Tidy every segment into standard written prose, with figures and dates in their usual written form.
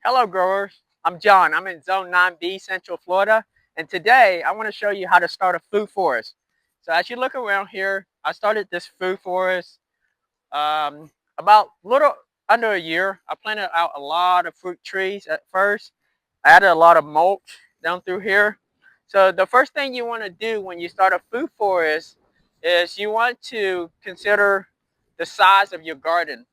Hello growers, I'm John. I'm in Zone 9B, Central Florida, and today I want to show you how to start a food forest. So as you look around here, I started this food forest about little under a year. I planted out a lot of fruit trees at first. I added a lot of mulch down through here. So the first thing you want to do when you start a food forest is you want to consider the size of your garden,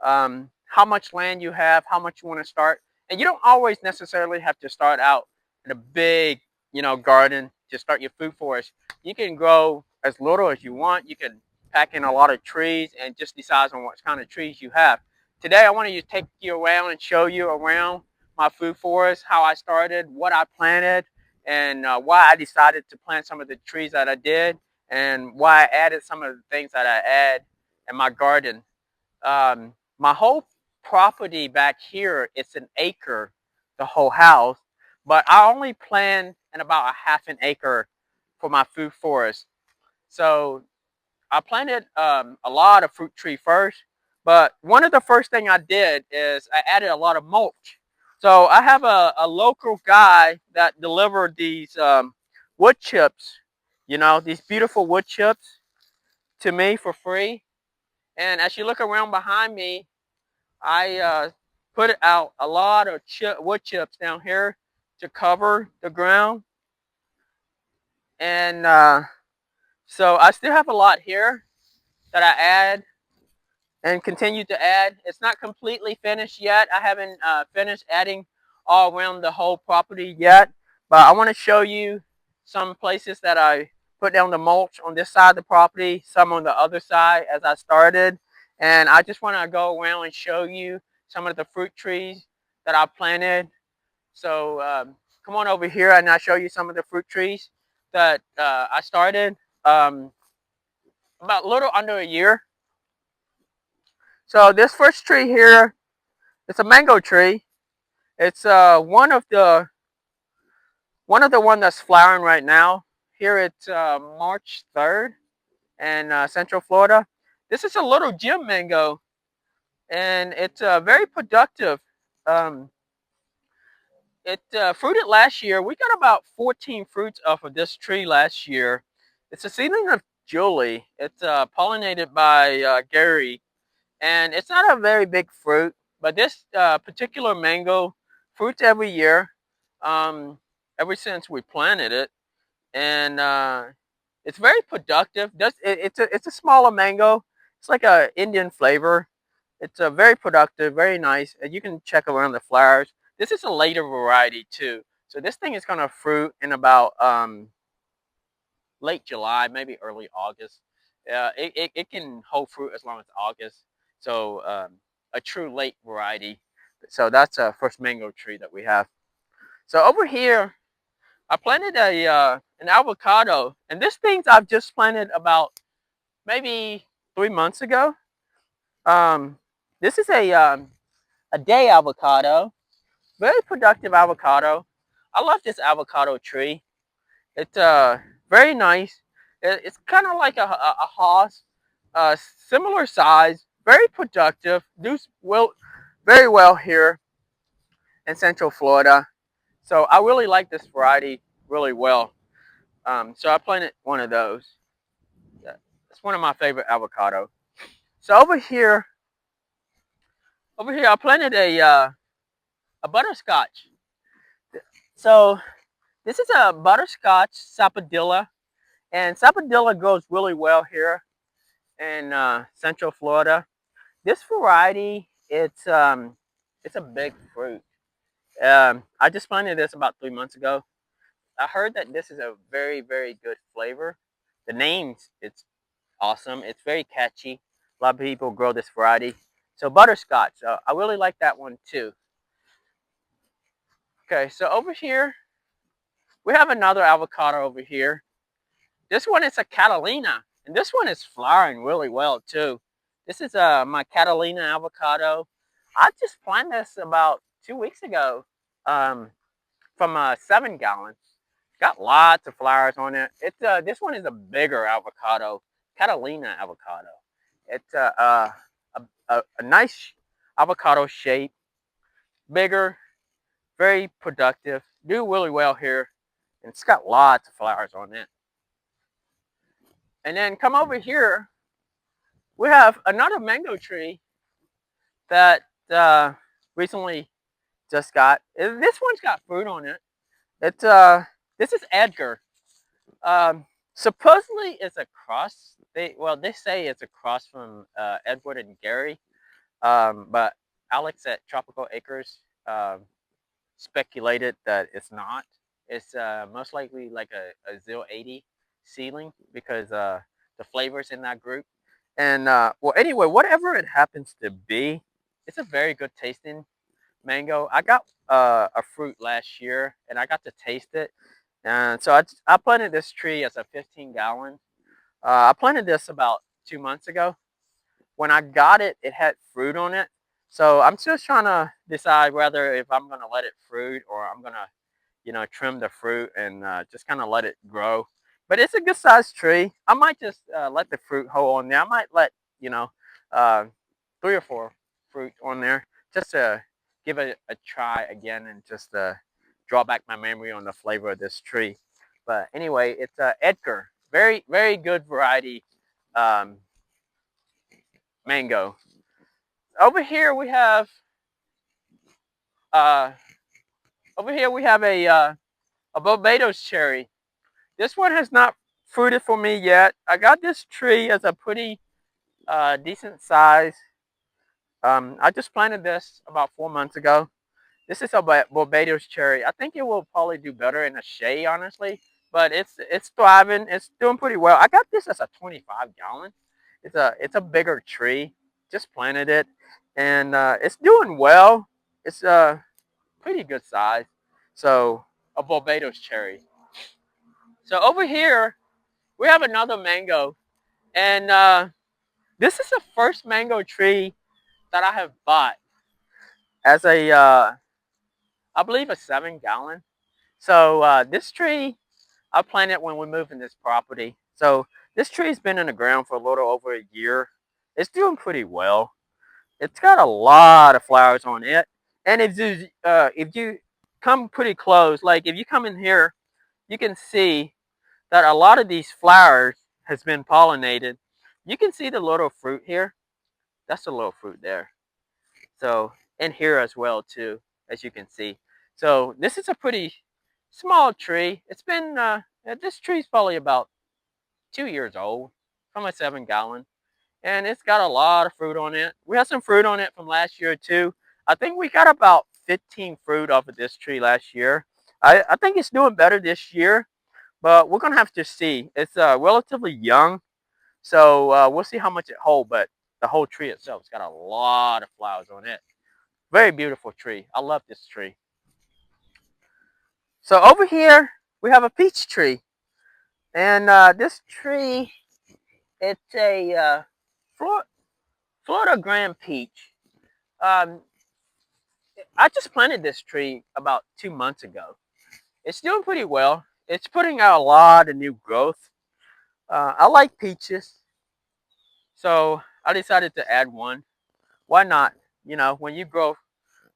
how much land you have, how much you want to start. And you don't always necessarily have to start out in a big, garden to start your food forest. You can grow as little as you want. You can pack in a lot of trees and just decide on what kind of trees you have. Today, I want to take you around and show you around my food forest, how I started, what I planted, and why I decided to plant some of the trees that I did, and why I added some of the things that I add in my garden. My whole property back here, it's an acre, the whole house, but I only plan in about a half an acre for my food forest. So I planted a lot of fruit tree first, but one of the first thing I did is I added a lot of mulch. So I have a local guy that delivered these wood chips, these beautiful wood chips to me for free. And as you look around behind me, I put out a lot of wood chips down here to cover the ground. And so I still have a lot here that I add and continue to add. It's not completely finished yet. I haven't finished adding all around the whole property yet. But I want to show you some places that I put down the mulch on this side of the property, some on the other side as I started. And I just want to go around and show you some of the fruit trees that I planted. So come on over here and I'll show you some of the fruit trees that I started about a little under a year. So this first tree here, it's a mango tree. It's one that's flowering right now. Here it's March 3rd in Central Florida. This is a little gem mango, and it's very productive. Um, it fruited last year. We got about 14 fruits off of this tree last year. It's a seedling of Julie. It's pollinated by Gary, and it's not a very big fruit, but this particular mango fruits every year, um, ever since we planted it, and it's very productive. It's a smaller mango. It's like a Indian flavor. It's a very productive, very nice, and you can check around the flowers. This is a later variety too, so this thing is gonna fruit in about late July, maybe early August. It can hold fruit as long as August. So a true late variety. So that's a first mango tree that we have. So over here, I planted an avocado, and this thing I've just planted about maybe 3 months ago. Um, this is a day avocado, very productive avocado. I love this avocado tree. It's very nice. It's kind of like a Haas, similar size, very productive. Does well, very well here in Central Florida. So I really like this variety really well. So I planted one of those. Yeah, it's one of my favorite avocado. So over here I planted a butterscotch. So this is a butterscotch sapodilla, and sapodilla grows really well here in Central Florida. This variety, it's a big fruit. I just planted this about 3 months ago. I heard that this is a very, very good flavor. The names, it's awesome. It's very catchy. A lot of people grow this variety. So butterscotch, I really like that one too. Okay, so over here, we have another avocado over here. This one is a Catalina, and this one is flowering really well too. This is my Catalina avocado. I just planted this about 2 weeks ago um, from 7 gallons. Got lots of flowers on it. It's this one is a bigger avocado, Catalina avocado. It's a nice avocado shape, bigger. Very productive. Do really well here. And it's got lots of flowers on it. And then come over here. We have another mango tree that recently just got. This one's got fruit on it. It's this is Edgar. Supposedly it's a cross. They say it's a cross from Edward and Gary. But Alex at Tropical Acres speculated that it's not. It's most likely like a 080 seedling because the flavors in that group. And well, anyway, whatever it happens to be, it's a very good tasting mango. I got a fruit last year and I got to taste it. And so I planted this tree as a 15-gallon. I planted this about 2 months ago. When I got it, it had fruit on it. So I'm just trying to decide whether if I'm going to let it fruit or I'm going to, trim the fruit and just kind of let it grow. But it's a good sized tree. I might just let the fruit hold on there. I might let, uh, 3 or 4 fruit on there just to give it a try again and just draw back my memory on the flavor of this tree. But anyway, it's Edgar. Very, very good variety mango. Over here we have uh, a Barbados cherry. This one has not fruited for me yet. I got this tree as a pretty decent size. I just planted this about 4 months ago. This is a Barbados cherry. I think it will probably do better in the shade, honestly. But it's thriving. It's doing pretty well. I got this as a 25-gallon. It's a bigger tree. Just planted it, and it's doing well. It's pretty good size. So a Barbados cherry. So over here we have another mango, and this is the first mango tree that I have bought as a I believe a 7-gallon. So this tree I planted when we moved in this property. So this tree's been in the ground for a little over a year. It's doing pretty well. It's got a lot of flowers on it, and if you come pretty close, like if you come in here, you can see that a lot of these flowers has been pollinated. You can see the little fruit here. That's the little fruit there. So in here as well too, as you can see. So this is a pretty small tree. It's been this tree's probably about 2 years old from a 7-gallon, and it's got a lot of fruit on it. We had some fruit on it from last year too. I think we got about 15 fruit off of this tree last year. I think it's doing better this year, but we're gonna have to see. It's relatively young, so we'll see how much it holds. But the whole tree itself's got a lot of flowers on it. Very beautiful tree. I love this tree. So over here we have a peach tree, and this tree, it's a Florida Grand Peach. Um, I just planted this tree about 2 months ago. It's doing pretty well. It's putting out a lot of new growth. I like peaches, so I decided to add one. Why not? When you grow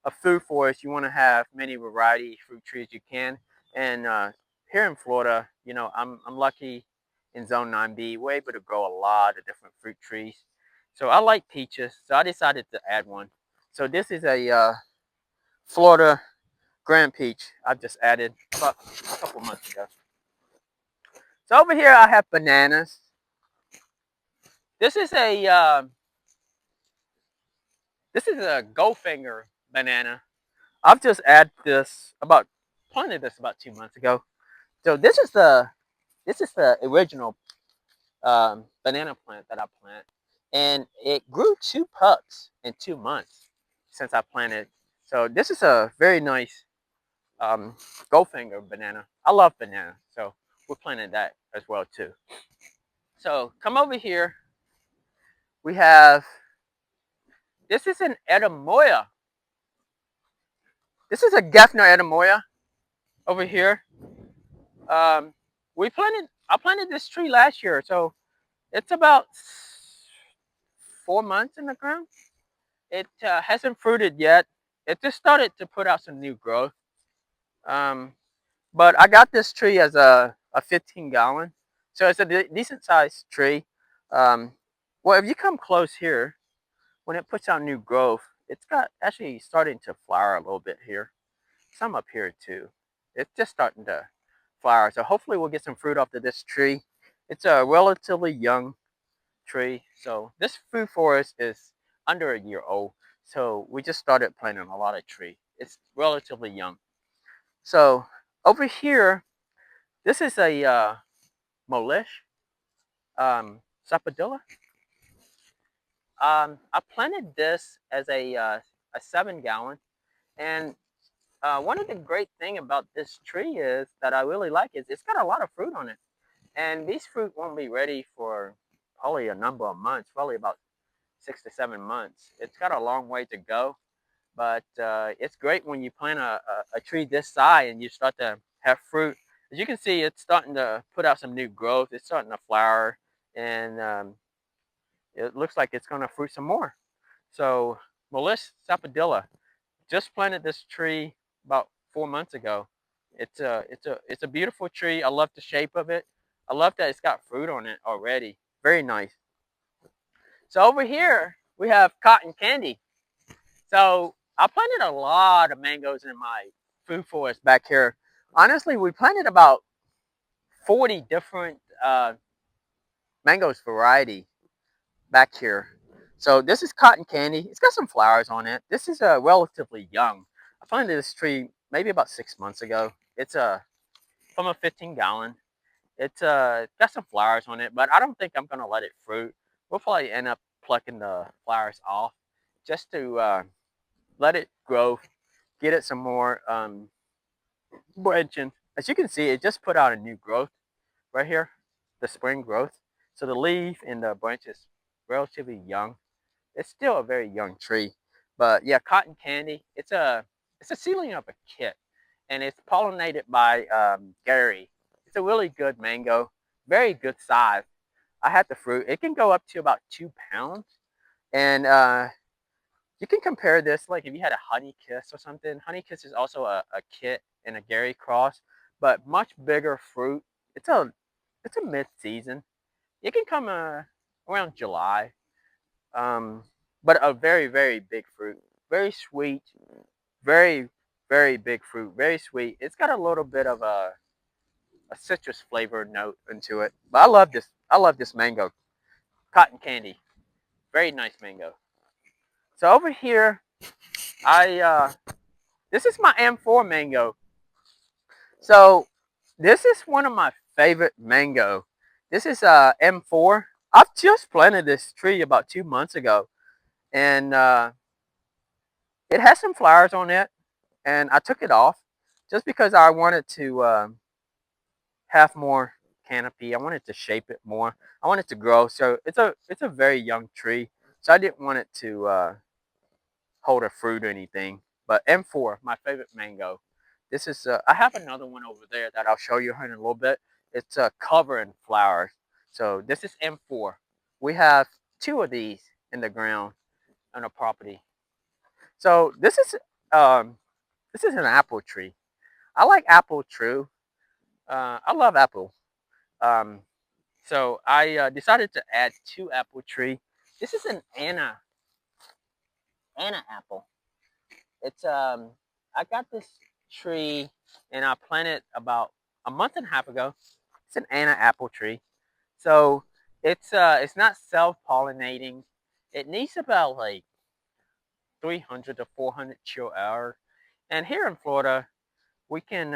a food forest, you want to have many variety fruit trees you can. And here in Florida, I'm lucky in Zone 9B. We're able to grow a lot of different fruit trees. So I like peaches, so I decided to add one. So this is a Florida Grand Peach I just added about a couple months ago. So over here I have bananas. This is a Goldfinger banana. I've just planted this about 2 months ago. So this is the original banana plant that I planted, and it grew 2 pups in 2 months since I planted. So this is a very nice Goldfinger banana. I love banana, so we're planting that as well too. So come over here. We have this is an Edamoya. This is a Gefner Edamoya over here. I planted this tree last year, so it's about 4 months in the ground. It hasn't fruited yet. It just started to put out some new growth. But I got this tree as a 15-gallon, so it's a decent sized tree. Um, well, if you come close here, when it puts out new growth, it's got actually starting to flower a little bit here. Some up here too. It's just starting to flower. So hopefully we'll get some fruit off of this tree. It's a relatively young tree. So this food forest is under a year old. So we just started planting a lot of tree. It's relatively young. So over here, this is a Molish sapodilla. I planted this as a 7-gallon, and one of the great thing about this tree is that I really like is it's got a lot of fruit on it, and these fruit won't be ready for probably a number of months, probably about 6 to 7 months. It's got a long way to go, but it's great when you plant a tree this size and you start to have fruit. As you can see, it's starting to put out some new growth. It's starting to flower, and it looks like it's going to fruit some more. So Mollis sapodilla, just planted this tree about 4 months ago. It's a beautiful tree. I love the shape of it. I love that it's got fruit on it already. Very nice. So over here we have cotton candy. So I planted a lot of mangoes in my food forest back here. Honestly, we planted about 40 different mangoes variety back here. So this is cotton candy. It's got some flowers on it. This is relatively young. I planted this tree maybe about 6 months ago. It's from a 15-gallon. It's got some flowers on it, but I don't think I'm gonna let it fruit. We'll probably end up plucking the flowers off just to let it grow, get it some more branching. As you can see, it just put out a new growth right here, the spring growth. So the leaf and the branch is relatively young. It's still a very young tree, but yeah, cotton candy. It's a seedling of a kit, and it's pollinated by Gary. It's a really good mango, very good size. I had the fruit. It can go up to about 2 pounds, and you can compare this like if you had a honey kiss or something. Honey kiss is also a kit and a Gary cross, but much bigger fruit. It's a mid-season. It can come around July, um, but a very very big fruit, very sweet, very very big fruit, very sweet. It's got a little bit of a citrus flavor note into it. But I love this. I love this mango, cotton candy, very nice mango. So over here, I this is my M4 mango. So this is one of my favorite mango. This is M4. I've just planted this tree about 2 months ago, and it has some flowers on it, and I took it off just because I wanted to have more canopy. I wanted to shape it more. I want it to grow. So it's a very young tree, so I didn't want it to hold a fruit or anything. But M4, my favorite mango. This is I have another one over there that I'll show you in a little bit. It's covered in flowers. So this is M4. We have two of these in the ground on a property. So um, this is an apple tree. I like apple true. I love apple. Um, so I decided to add two apple tree. This is an Anna apple. It's I got this tree and I planted about a month and a half ago. It's an Anna apple tree. So it's not self-pollinating. It needs about like 300 to 400 chill hour. And here in Florida, we can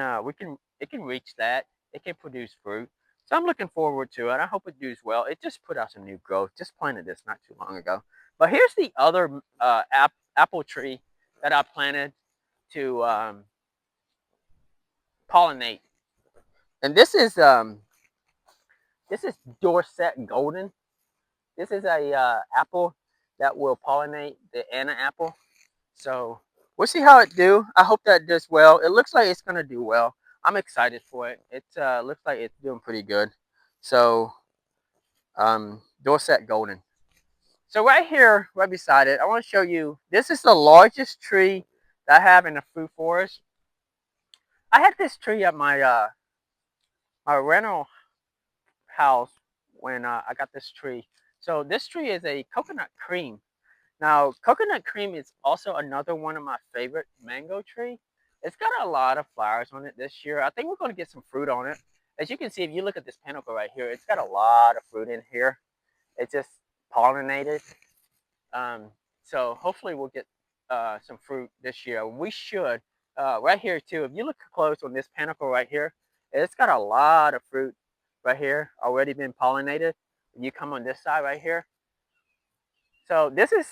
it can reach that. It can produce fruit. So I'm looking forward to it. I hope it does well. It just put out some new growth. Just planted this not too long ago. But here's the other apple tree that I planted to pollinate. And this is Dorset Golden. This is a apple that will pollinate the Anna apple. So we'll see how it do. I hope that does well. It looks like it's gonna do well. I'm excited for it. It looks like it's doing pretty good. So Dorset Golden. So right here, right beside it, I want to show you. This is the largest tree that I have in the food forest. I had this tree at my rental house when I got this tree. So this tree is a coconut cream. Now, coconut cream is also another one of my favorite mango tree. It's got a lot of flowers on it this year. I think we're going to get some fruit on it. As you can see, if you look at this pinnacle right here, it's got a lot of fruit in here. It's just pollinated. Um, so hopefully we'll get some fruit this year. We should. Right here too, if you look close on this pinnacle right here, it's got a lot of fruit right here already been pollinated. You come on this side right here. So this is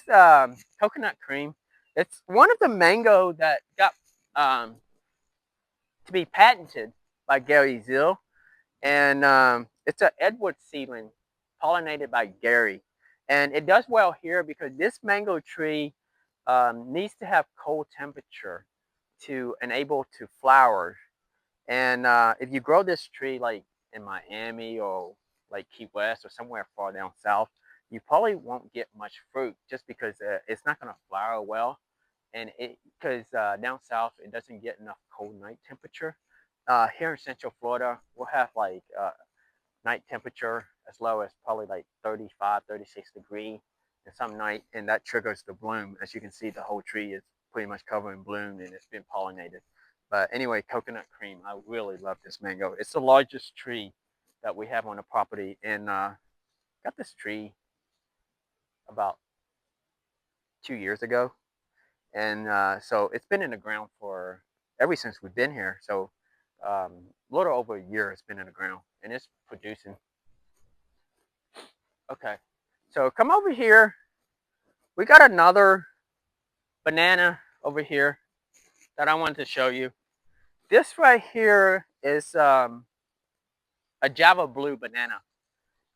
coconut cream. It's one of the mango that got um, to be patented by Gary Zill, and it's an Edward seedling pollinated by Gary, and it does well here because this mango tree needs to have cold temperature to enable to flower. And if you grow this tree like in Miami or like Key West or somewhere far down south, you probably won't get much fruit just because it's not going to flower well. And it because down south it doesn't get enough cold night temperature. Here in Central Florida, we'll have like night temperature as low as probably like 35, 36 degree and some night, and that triggers the bloom. As you can see, the whole tree is pretty much covered in bloom and it's been pollinated. But anyway, coconut cream, I really love this mango. It's the largest tree that we have on the property, and got this tree about 2 years ago, and so it's been in the ground for ever since we've been here. So a little over a year it's been in the ground, and it's producing. Okay, so come over here. We got another banana over here that I wanted to show you. This right here is a Java Blue banana.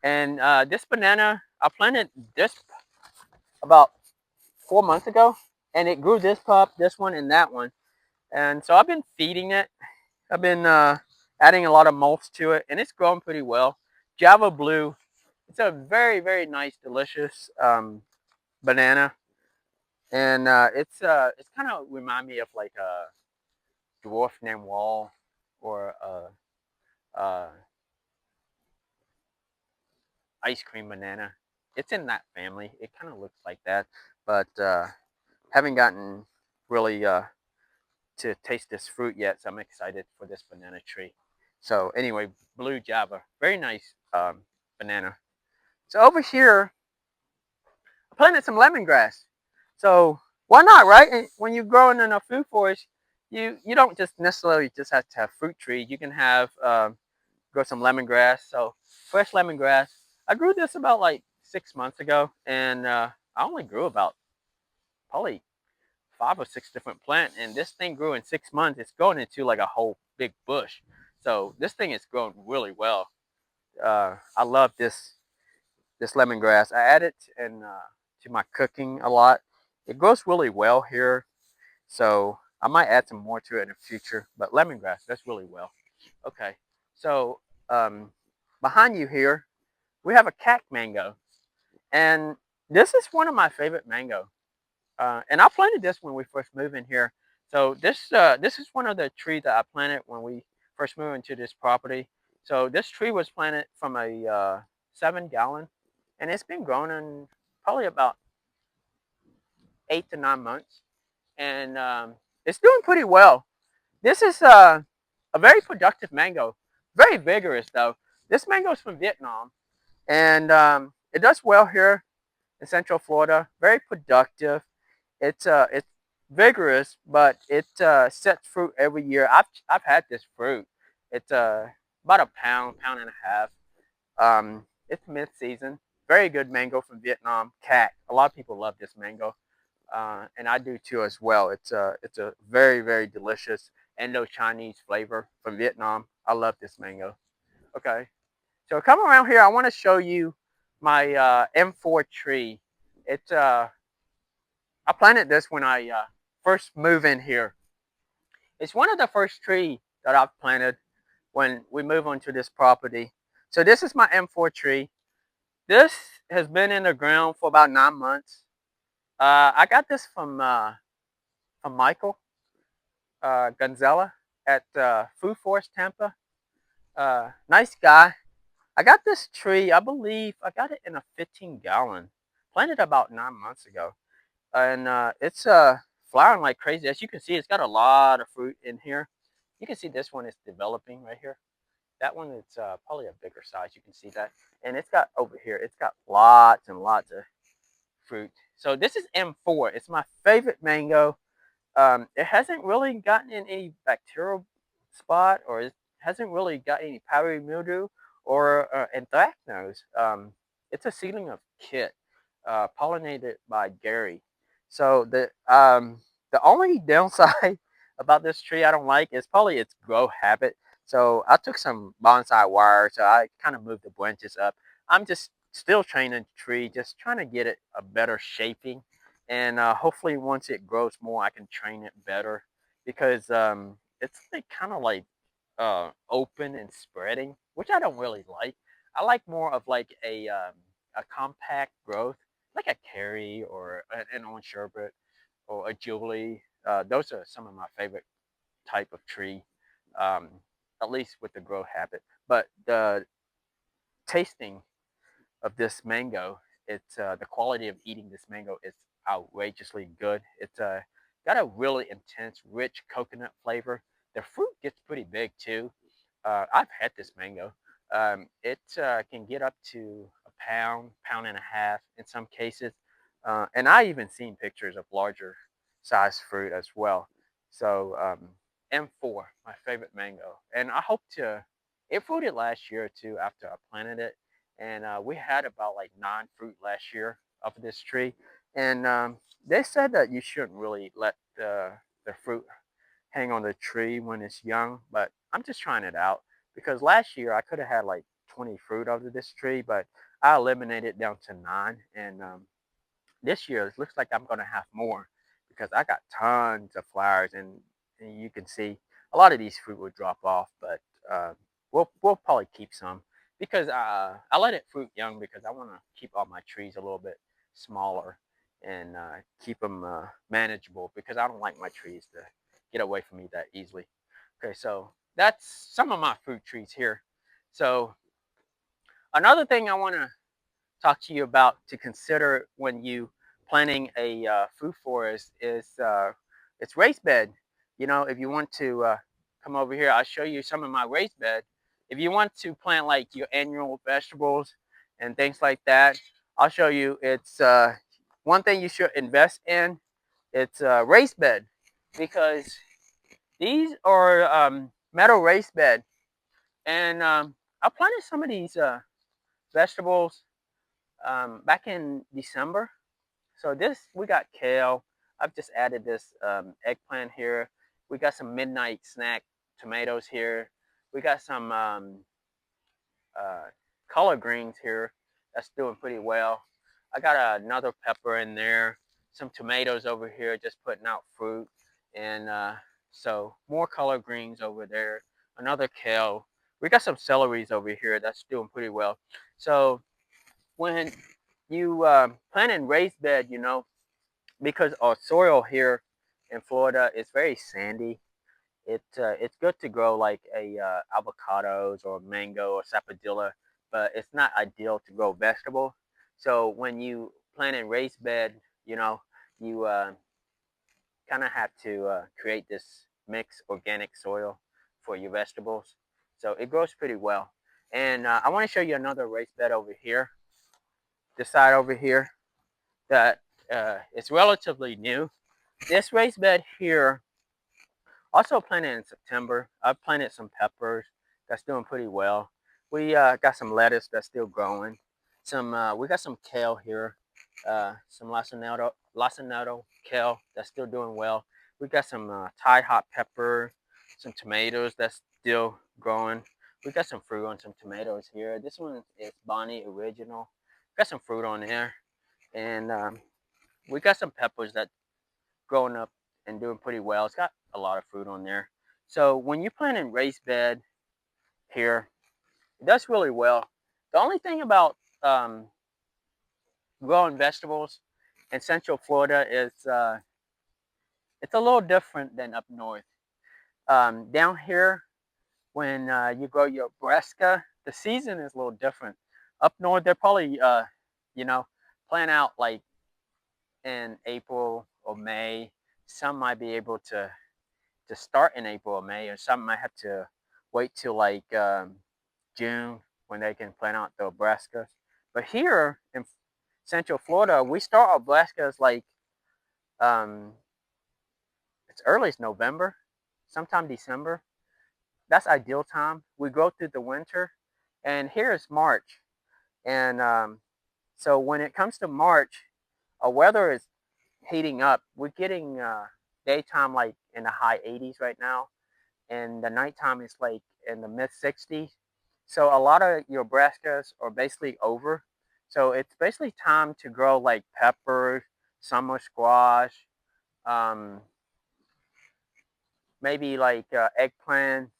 And this banana, I planted this about 4 months ago. And it grew this pup, this one, and that one. And so I've been feeding it. I've been adding a lot of mulch to it. And it's growing pretty well. Java Blue. It's a very, very nice, delicious banana. And it's kind of remind me of like a dwarf named Wall or a ice cream banana. It's in that family. It kind of looks like that, but haven't gotten really to taste this fruit yet. So I'm excited for this banana tree. So anyway, blue Java, very nice banana. So over here, I planted some lemongrass. So why not, right? And when you're growing in a food forest, you don't just necessarily just have to have fruit trees. You can have grow some lemongrass. So fresh lemongrass. I grew this about like 6 months ago, and I only grew about probably 5 or 6 different plants. And this thing grew in 6 months. It's going into like a whole big bush. So this thing is growing really well. I love this lemongrass. I add it in to my cooking a lot. It grows really well here, so I might add some more to it in the future. But lemongrass, that's really well. Okay, so behind you here, we have a cat mango, and this is one of my favorite mango. And I planted this when we first moved in here. So this is one of the trees that I planted when we first moved into this property. So this tree was planted from a 7 gallon, and it's been growing in probably about 8 to 9 months, and it's doing pretty well. This is a very productive mango, very vigorous though. This mango is from Vietnam, and it does well here in Central Florida. Very productive. It's vigorous, but it sets fruit every year. I've had this fruit. It's about a pound, pound and a half. It's mid-season. Very good mango from Vietnam. Cat. A lot of people love this mango, and I do too as well. It's a very, very delicious Indo-Chinese flavor from Vietnam. I love this mango. Okay, so come around here. I want to show you my M4 tree. It's I planted this when I first moved in here. It's one of the first trees that I've planted when we move onto this property. So this is my M4 tree. This has been in the ground for about 9 months. I got this from Michael Gonzella. at Food Forest Tampa. Nice guy. I got this tree, I believe I got it in a 15-gallon. Planted about 9 months ago. And it's flowering like crazy. As you can see, it's got a lot of fruit in here. You can see this one is developing right here. That one is probably a bigger size. You can see that. And it's got over here, it's got lots and lots of fruit. So this is M4. It's my favorite mango. It hasn't really gotten in any bacterial spot, or it hasn't really got any powdery mildew or anthracnose. It's a seedling of Kit, pollinated by Gary. So the only downside about this tree I don't like is probably its grow habit. So I took some bonsai wire, so I kind of moved the branches up. I'm just still training the tree, just trying to get it a better shaping, and hopefully once it grows more, I can train it better because it's like kind of like open and spreading, which I don't really like. I like more of like a compact growth, like a Carrie or an orange sherbet or a Jubilee. Those are some of my favorite type of tree, um, at least with the grow habit. But the tasting of this mango, it's the quality of eating this mango is outrageously good. It's got a really intense, rich coconut flavor. The fruit gets pretty big too. I've had this mango. It can get up to a pound, pound and a half in some cases, and I even seen pictures of larger size fruit as well. So M4, my favorite mango, and I hope to. It fruited last year too after I planted it, and we had about like 9 fruit last year of this tree, and they said that you shouldn't really let the fruit hang on the tree when it's young, but I'm just trying it out because last year I could have had like 20 fruit out of this tree, but I eliminated it down to 9, and this year it looks like I'm gonna have more because I got tons of flowers, and you can see a lot of these fruit will drop off, but we'll probably keep some because I let it fruit young because I want to keep all my trees a little bit smaller and keep them manageable because I don't like my trees to get away from me that easily. Okay, so that's some of my fruit trees here. So another thing I want to talk to you about to consider when you planting a food forest is its raised bed. You know, if you want to come over here, I'll show you some of my raised bed. If you want to plant like your annual vegetables and things like that, I'll show you. It's one thing you should invest in. It's a raised bed because these are metal raised bed, and I planted some of these vegetables back in December. So this, we got kale. I've just added this eggplant here. We got some midnight snack tomatoes here. We got some uh, collard greens here. That's doing pretty well. I got another pepper in there. Some tomatoes over here, just putting out fruit. And so more collard greens over there. Another kale. We got some celeries over here. That's doing pretty well. So when you plant in raised bed, you know, because our soil here in Florida is very sandy. It's good to grow like a avocados or mango or sapodilla, but it's not ideal to grow vegetable. So when you plant in raised bed, you know, you kind of have to create this mixed organic soil for your vegetables. So it grows pretty well. And I want to show you another raised bed over here, this side over here, that it's relatively new. This raised bed here, also planted in September. I've planted some peppers that's doing pretty well. We got some lettuce that's still growing. We got some kale here, some lacinato kale that's still doing well. We got some Thai hot pepper, some tomatoes that's still growing. We got some fruit on some tomatoes here. This one is Bonnie Original. Got some fruit on there, and we got some peppers that growing up and doing pretty well. It's got a lot of fruit on there. So when you plant in raised bed here, it does really well. The only thing about growing vegetables in Central Florida is it's a little different than up north. Down here, when you grow your brassica, the season is a little different. Up north, they're probably, you know, plant out like in April or May. Some might be able to start in April or May, or some might have to wait till like June when they can plant out the brassicas. But here in Central Florida, we start our brassicas like um, it's early as November, sometime December. That's ideal time. We grow through the winter, and here is March. And so when it comes to March, our weather is heating up. We're getting daytime like in the high 80s right now, and the nighttime is like in the mid 60s. So a lot of your brassicas are basically over. So it's basically time to grow like peppers, summer squash, um, maybe like eggplant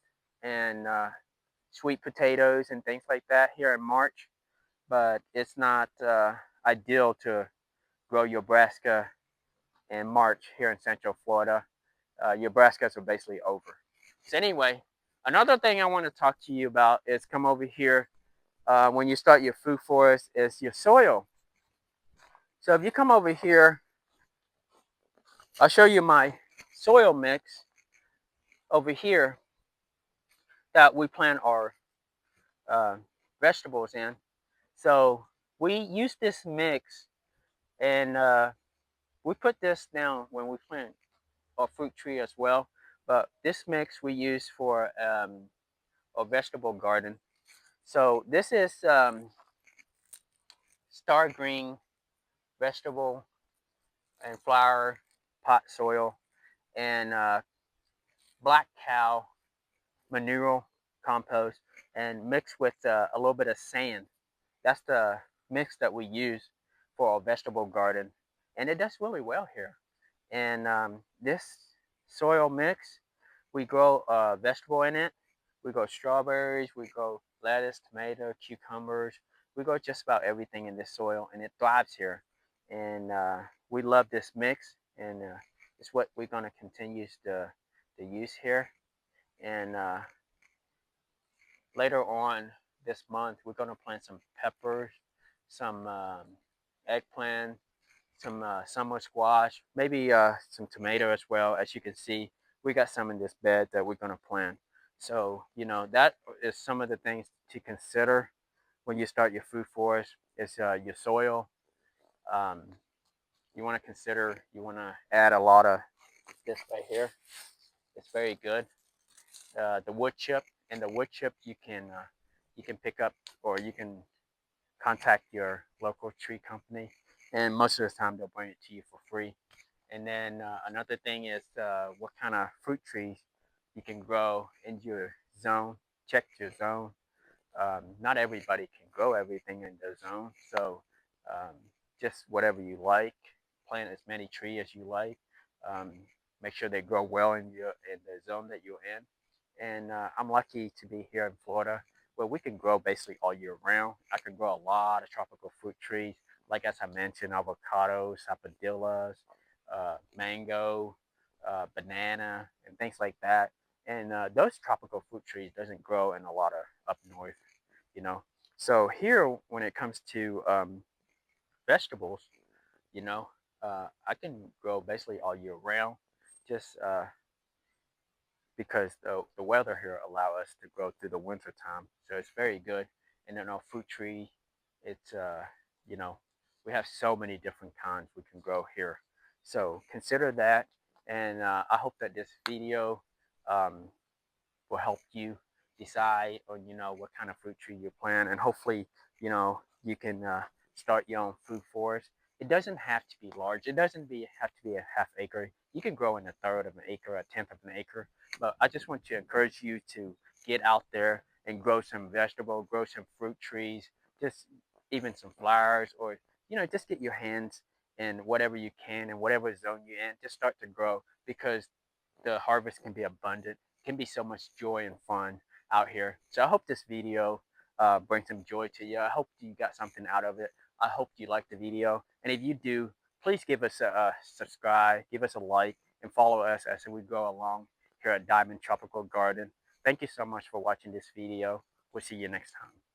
and sweet potatoes and things like that here in March. But it's not ideal to grow your brassica in March here in Central Florida. Your brassicas are basically over. So anyway, another thing I want to talk to you about is come over here when you start your food forest is your soil. So if you come over here, I'll show you my soil mix over here that we plant our uh, vegetables in. So we use this mix and we put this down when we plant our fruit tree as well. But this mix we use for a vegetable garden. So this is star green vegetable and flower pot soil and black cow manure compost and mixed with a little bit of sand. That's the mix that we use for our vegetable garden, and it does really well here. And this soil mix, we grow vegetable in it. We grow strawberries, we grow lettuce, tomato, cucumbers. We grow just about everything in this soil, and it thrives here. And we love this mix, and it's what we're going to continue to use here. And later on this month, we're going to plant some peppers, some eggplant, some summer squash, maybe some tomato as well. As you can see, we got some in this bed that we're going to plant. So, you know, that is some of the things to consider when you start your food forest is your soil. Um, you want to consider, you want to add a lot of this right here. It's very good. The wood chip, and the wood chip you can pick up, or you can contact your local tree company, and most of the time they'll bring it to you for free. And then another thing is what kind of fruit trees you can grow in your zone. Check your zone. Not everybody can grow everything in their zone, so um, just whatever you like. Plant as many trees as you like. Um, Make sure they grow well in the zone that you're in. And I'm lucky to be here in Florida, where we can grow basically all year round. I can grow a lot of tropical fruit trees, like as I mentioned, avocados, sapodillas, mango, banana, and things like that. And those tropical fruit trees doesn't grow in a lot of up north, you know. So here, when it comes to vegetables, you know, I can grow basically all year round, just because the weather here allow us to grow through the winter time. So it's very good. And then our fruit tree, it's you know, we have so many different kinds we can grow here. So consider that, and I hope that this video um, will help you decide on what kind of fruit tree you plant, and hopefully you can start your own food forest. It doesn't have to be large. It doesn't have to be a half acre. You can grow in a third of an acre, a tenth of an acre. But I just want to encourage you to get out there and grow some vegetable, grow some fruit trees, just even some flowers, or just get your hands in whatever you can and whatever zone you're in. Just start to grow, because the harvest can be abundant, can be so much joy and fun out here. So I hope this video brings some joy to you. I hope you got something out of it. I hope you liked the video. And if you do, please give us a subscribe, give us a like, and follow us as we go along. here at Diamond Tropical Garden. Thank you so much for watching this video. We'll see you next time.